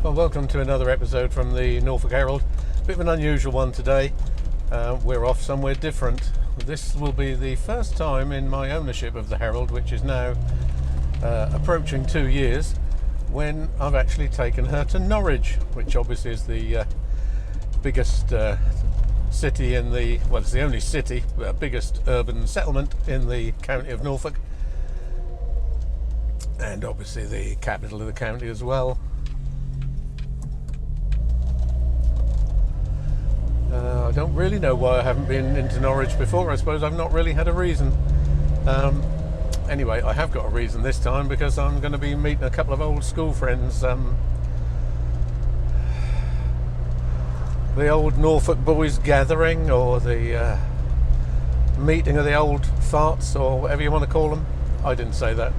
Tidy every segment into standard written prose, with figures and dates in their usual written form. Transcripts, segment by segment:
Well, welcome to another episode from the Norfolk Herald. Bit of an unusual one today. We're off somewhere different. This will be the first time in my ownership of the Herald, which is now approaching 2 years, when I've actually taken her to Norwich, which obviously is the biggest city in the, well, it's the only city, biggest urban settlement in the county of Norfolk, and obviously the capital of the county as well. I don't really know why I haven't been into Norwich before. I suppose I've not really had a reason. Anyway, I have got a reason this time, because I'm going to be meeting a couple of old school friends. The old Norfolk boys gathering, or the meeting of the old farts, or whatever you want to call them. I didn't say that.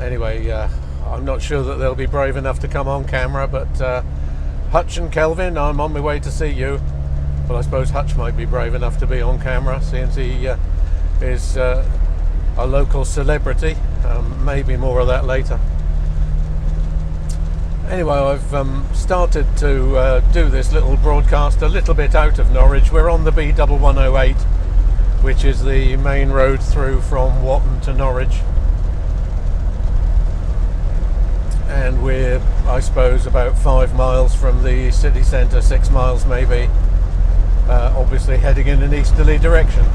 Anyway, I'm not sure that they'll be brave enough to come on camera, but Hutch and Kelvin, I'm on my way to see you. Well, I suppose Hutch might be brave enough to be on camera, since he is a local celebrity. Maybe more of that later. Anyway, I've started to do this little broadcast a little bit out of Norwich. We're on the B1108, which is the main road through from Watton to Norwich. And we're, I suppose, about 5 miles from the city centre, 6 miles maybe, obviously heading in an easterly direction.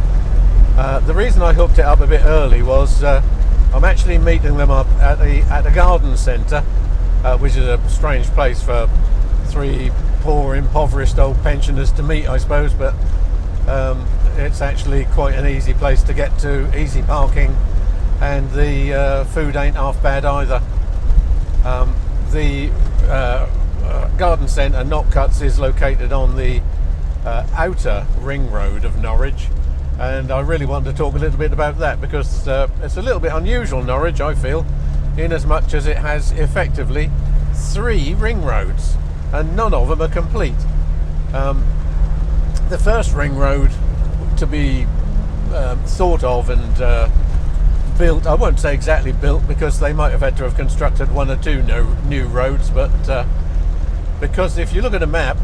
The reason I hooked it up a bit early was I'm actually meeting them up at a garden centre, which is a strange place for 3 poor, impoverished old pensioners to meet, I suppose, but it's actually quite an easy place to get to, easy parking, and the food ain't half bad either. The garden centre, Knockcuts, is located on the outer ring road of Norwich, and I really want to talk a little bit about that, because it's a little bit unusual, Norwich, I feel, in as much as it has effectively 3 ring roads, and none of them are complete. The first ring road to be thought of and built, I won't say exactly built, because they might have had to have constructed 1 or 2 new roads, but because if you look at a map,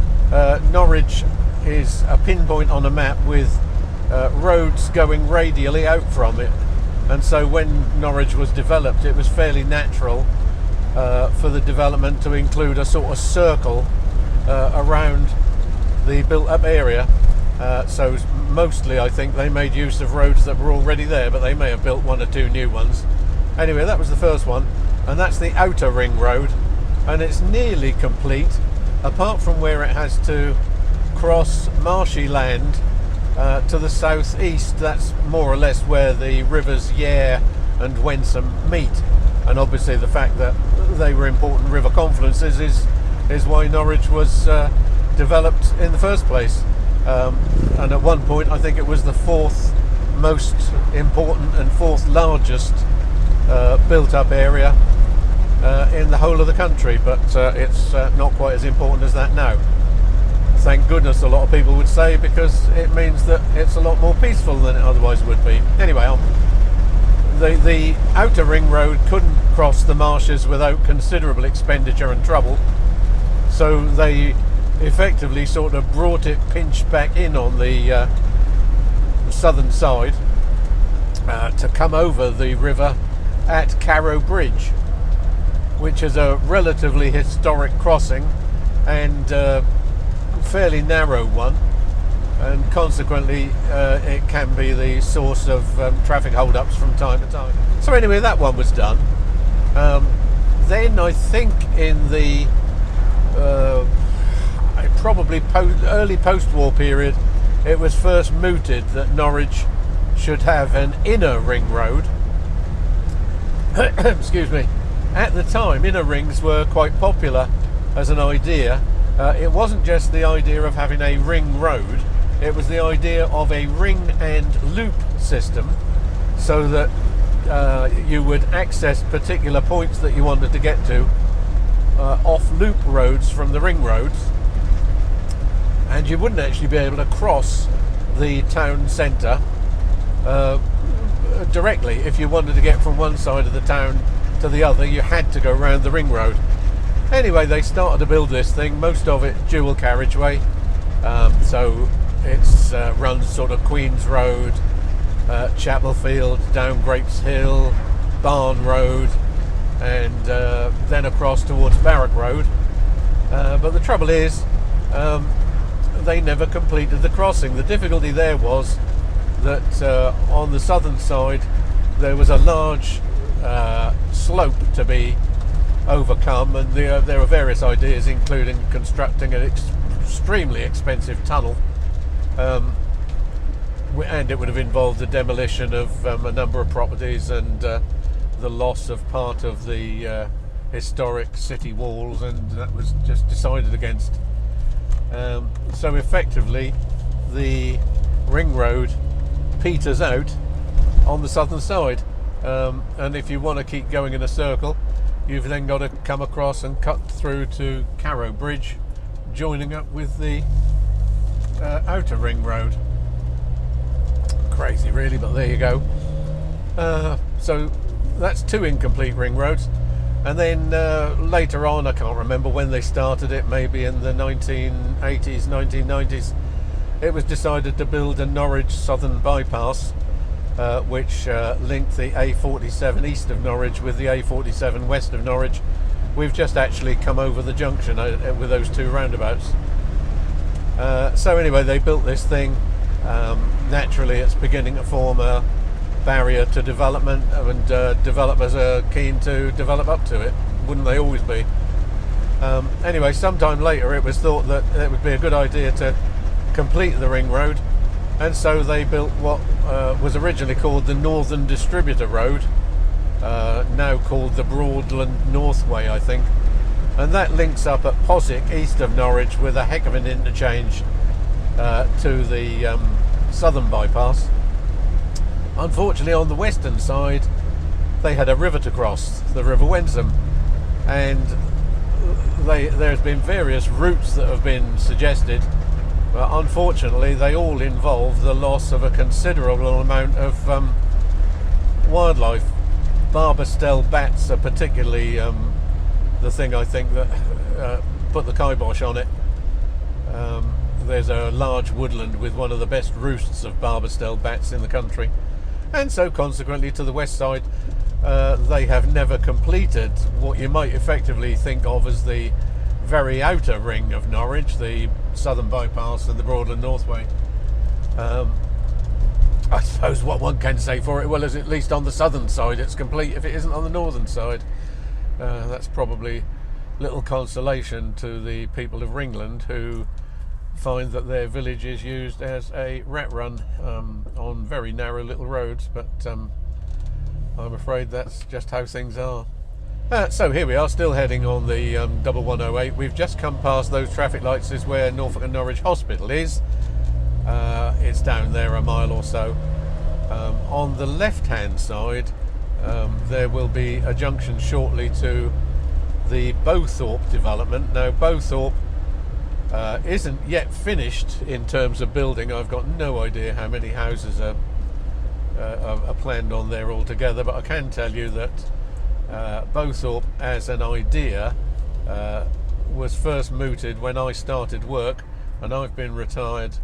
Norwich is a pinpoint on a map with roads going radially out from it, and so when Norwich was developed, it was fairly natural for the development to include a sort of circle around the built up area. So mostly I think they made use of roads that were already there, but they may have built 1 or 2 new ones. Anyway, that was the first one, and that's the outer ring road, and it's nearly complete, apart from where it has to cross marshy land to the southeast. That's more or less where the rivers Yare and Wensum meet, and obviously the fact that they were important river confluences is why Norwich was developed in the first place. And at one point I think it was the 4th most important and 4th largest built up area in the whole of the country, but it's not quite as important as that now. Thank goodness, a lot of people would say, because it means that it's a lot more peaceful than it otherwise would be. Anyway, the outer ring road couldn't cross the marshes without considerable expenditure and trouble, so they effectively sort of brought it pinched back in on the southern side to come over the river at Carrow Bridge, which is a relatively historic crossing and fairly narrow one, and consequently it can be the source of traffic hold-ups from time to time. So anyway, that one was done. Then I think in the probably early post-war period, it was first mooted that Norwich should have an inner ring road. Excuse me. At the time, inner rings were quite popular as an idea. It wasn't just the idea of having a ring road, it was the idea of a ring and loop system, so that you would access particular points that you wanted to get to off loop roads from the ring roads, and you wouldn't actually be able to cross the town centre directly. If you wanted to get from one side of the town to the other, you had to go round the ring road. Anyway, they started to build this thing, most of it dual carriageway, so it's runs sort of Queen's Road, Chapel Field, down Grapes Hill, Barn Road, and then across towards Barrack Road. But the trouble is, they never completed the crossing. The difficulty there was that on the southern side there was a large slope to be overcome, and there were various ideas, including constructing an extremely expensive tunnel, and it would have involved the demolition of a number of properties and the loss of part of the historic city walls, and that was just decided against. So effectively the ring road peters out on the southern side, and if you want to keep going in a circle, you've then got to come across and cut through to Carrow Bridge, joining up with the outer ring road. Crazy really, but there you go. So that's 2 incomplete ring roads. And then later on, I can't remember when they started it, maybe in the 1980s, 1990s, it was decided to build a Norwich southern bypass, which linked the A47 east of Norwich with the A47 west of Norwich. We've just actually come over the junction with those 2 roundabouts. So anyway, they built this thing. Naturally, it's beginning to form a barrier to development, and developers are keen to develop up to it. Wouldn't they always be? Anyway, sometime later it was thought that it would be a good idea to complete the ring road, and so they built what was originally called the Northern Distributor Road, now called the Broadland Northway, I think, and that links up at Poswick east of Norwich with a heck of an interchange to the southern bypass. Unfortunately, on the western side they had a river to cross, the River Wensum, and there's been various routes that have been suggested, but unfortunately they all involve the loss of a considerable amount of wildlife. Barbastell bats are particularly the thing I think that put the kibosh on it. There's a large woodland with one of the best roosts of Barbastell bats in the country, and so consequently to the west side they have never completed what you might effectively think of as the very outer ring of Norwich, the southern bypass and the Broadland Northway. I suppose what one can say for it, well, is at least on the southern side it's complete. If it isn't on the northern side, that's probably little consolation to the people of Ringland, who find that their village is used as a rat run on very narrow little roads, but I'm afraid that's just how things are. So here we are, still heading on the 1108. We've just come past those traffic lights. Is where Norfolk and Norwich Hospital is. It's down there a mile or so. On the left hand side there will be a junction shortly to the Bowthorpe development. Now Bowthorpe isn't yet finished in terms of building. I've got no idea how many houses are planned on there altogether, but I can tell you that Bowthorpe as an idea was first mooted when I started work, and I've been retired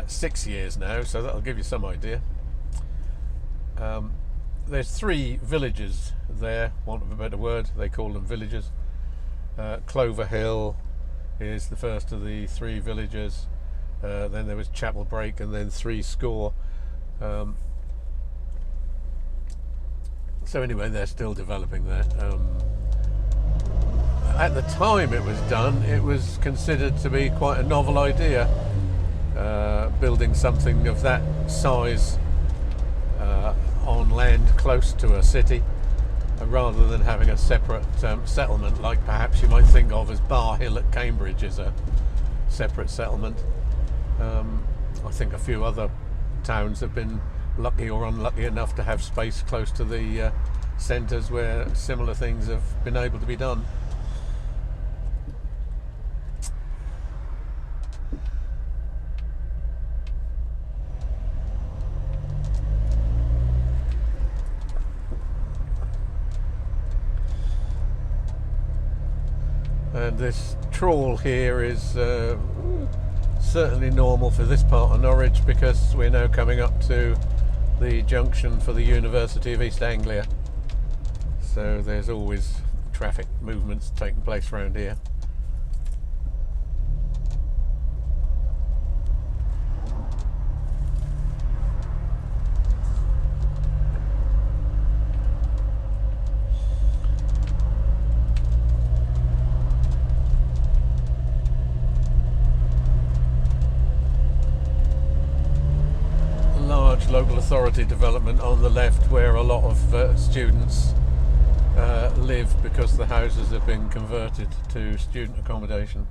6 years now, so that'll give you some idea. There's 3 villages there, want of a better word, they call them villages. Clover Hill is the first of the 3 villages, then there was Chapel Brake, and then 3 Score. So anyway, they're still developing that. At the time it was done, it was considered to be quite a novel idea, building something of that size on land close to a city, rather than having a separate settlement like perhaps you might think of as Bar Hill at Cambridge is a separate settlement. I think a few other towns have been lucky or unlucky enough to have space close to the centres where similar things have been able to be done. And this trawl here is certainly normal for this part of Norwich, because we're now coming up to the junction for the University of East Anglia. So there's always traffic movements taking place around here. Local authority development on the left, where a lot of students live, because the houses have been converted to student accommodation.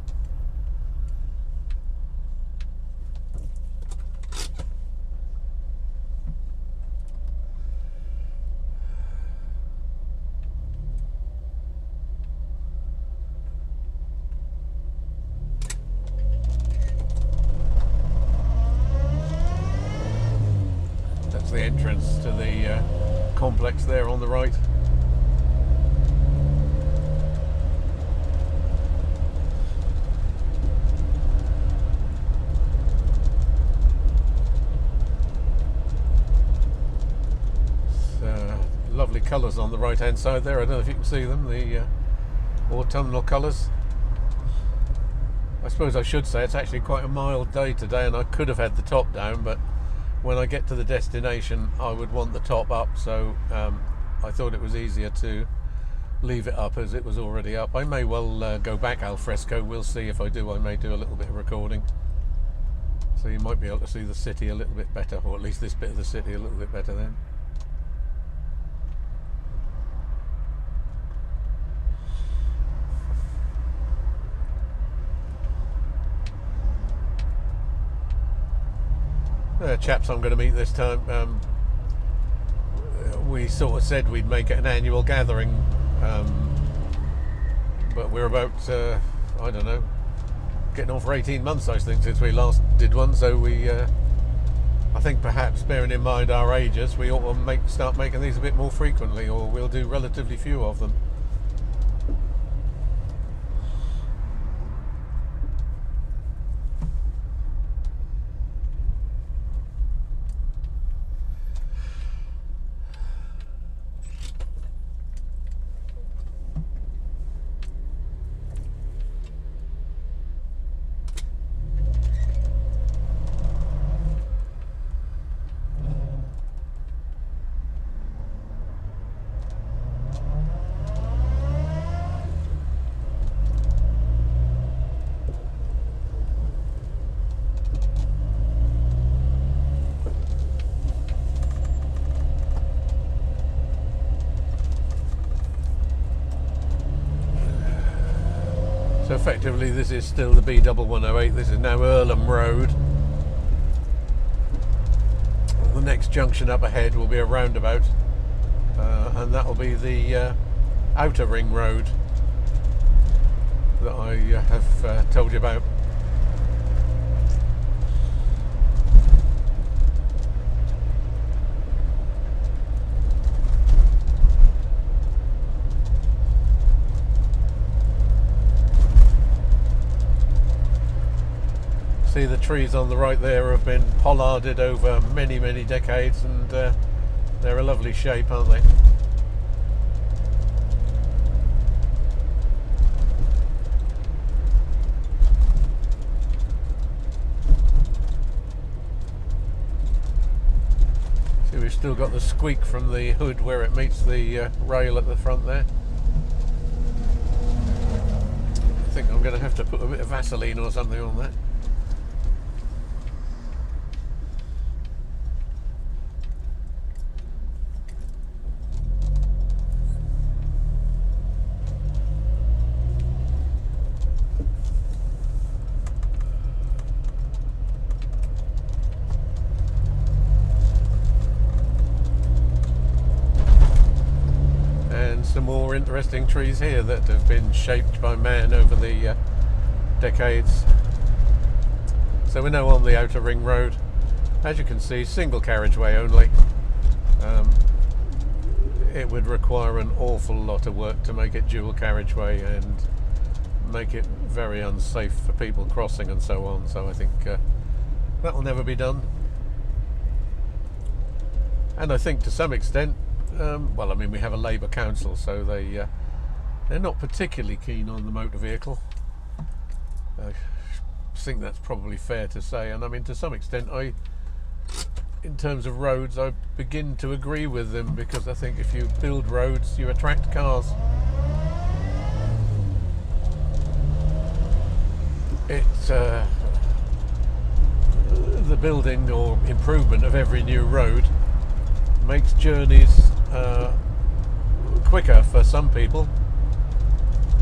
The entrance to the complex there on the right. Lovely colours on the right hand side there. I don't know if you can see them, the autumnal colours. I suppose I should say it's actually quite a mild day today, and I could have had the top down, but when I get to the destination I would want the top up, so I thought it was easier to leave it up as it was already up. I may well go back al fresco. We'll see. If I do, I may do a little bit of recording, so you might be able to see the city a little bit better, or at least this bit of the city a little bit better then. Chaps I'm going to meet this time, we sort of said we'd make it an annual gathering, but we're about I don't know, getting on for 18 months I think since we last did one, so we I think perhaps, bearing in mind our ages, we ought to start making these a bit more frequently, or we'll do relatively few of them. So effectively this is still the B1108, this is now Earlham Road. The next junction up ahead will be a roundabout, and that will be the outer ring road that I have told you about. See, the trees on the right there have been pollarded over many decades, and they're a lovely shape, aren't they? See, we've still got the squeak from the hood where it meets the rail at the front there. I think I'm going to have to put a bit of Vaseline or something on that. Some more interesting trees here that have been shaped by man over the decades. So we're now on the outer ring road. As you can see, single carriageway only. It would require an awful lot of work to make it dual carriageway, and make it very unsafe for people crossing and so on. So I think that will never be done. And I think to some extent, well, I mean, we have a Labour council, so they're not particularly keen on the motor vehicle. I think that's probably fair to say. And I mean, to some extent, in terms of roads, I begin to agree with them, because I think if you build roads, you attract cars. It's the building or improvement of every new road makes journeys quicker for some people,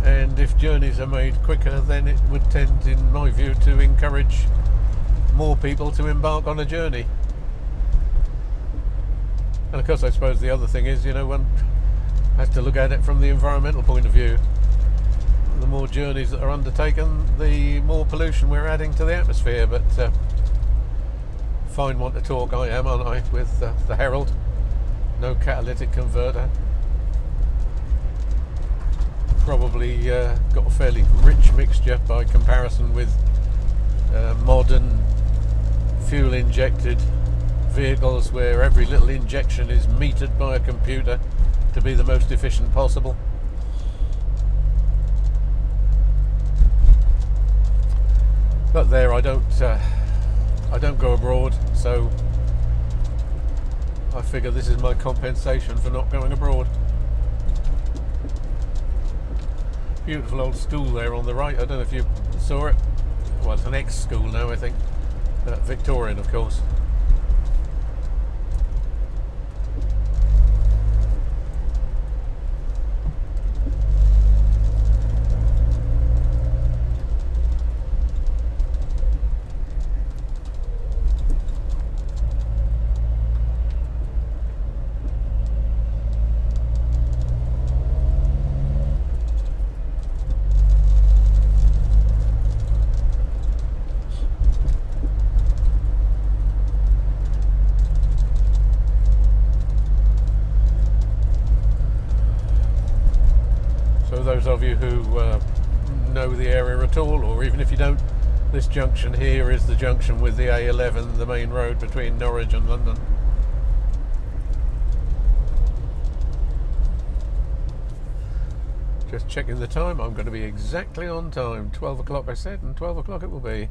and if journeys are made quicker, then it would tend, in my view, to encourage more people to embark on a journey. And of course, I suppose the other thing is, one has to look at it from the environmental point of view. The more journeys that are undertaken, the more pollution we're adding to the atmosphere. But fine one to talk I am, aren't I, with the Herald. No catalytic converter. Probably got a fairly rich mixture by comparison with modern fuel injected vehicles, where every little injection is metered by a computer to be the most efficient possible. But there, I don't go abroad, so I figure this is my compensation for not going abroad. Beautiful old school there on the right. I don't know if you saw it. Well, it's an ex-school now, I think. Victorian, of course. Those of you who know the area at all, or even if you don't, this junction here is the junction with the A11, the main road between Norwich and London. Just checking the time, I'm going to be exactly on time. 12 o'clock I said, and 12 o'clock it will be.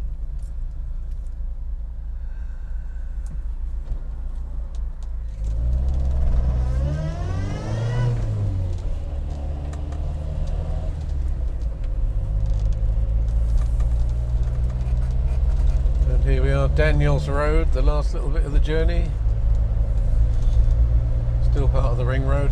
Here we are, Daniels Road, the last little bit of the journey. Still part of the ring road.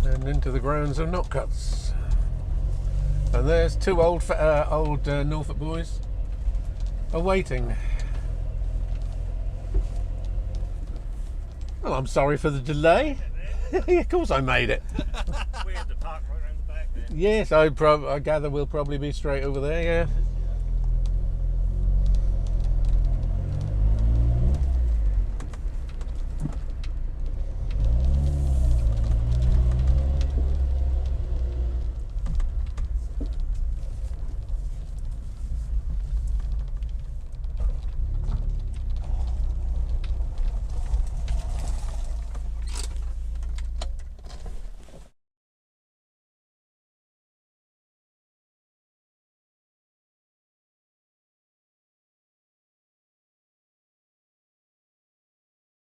And into the grounds of Knockcuts. And there's two old Norfolk boys awaiting. Well, I'm sorry for the delay. Of course I made it. We had to park right around the back there. Yes, I gather we'll probably be straight over there, yeah.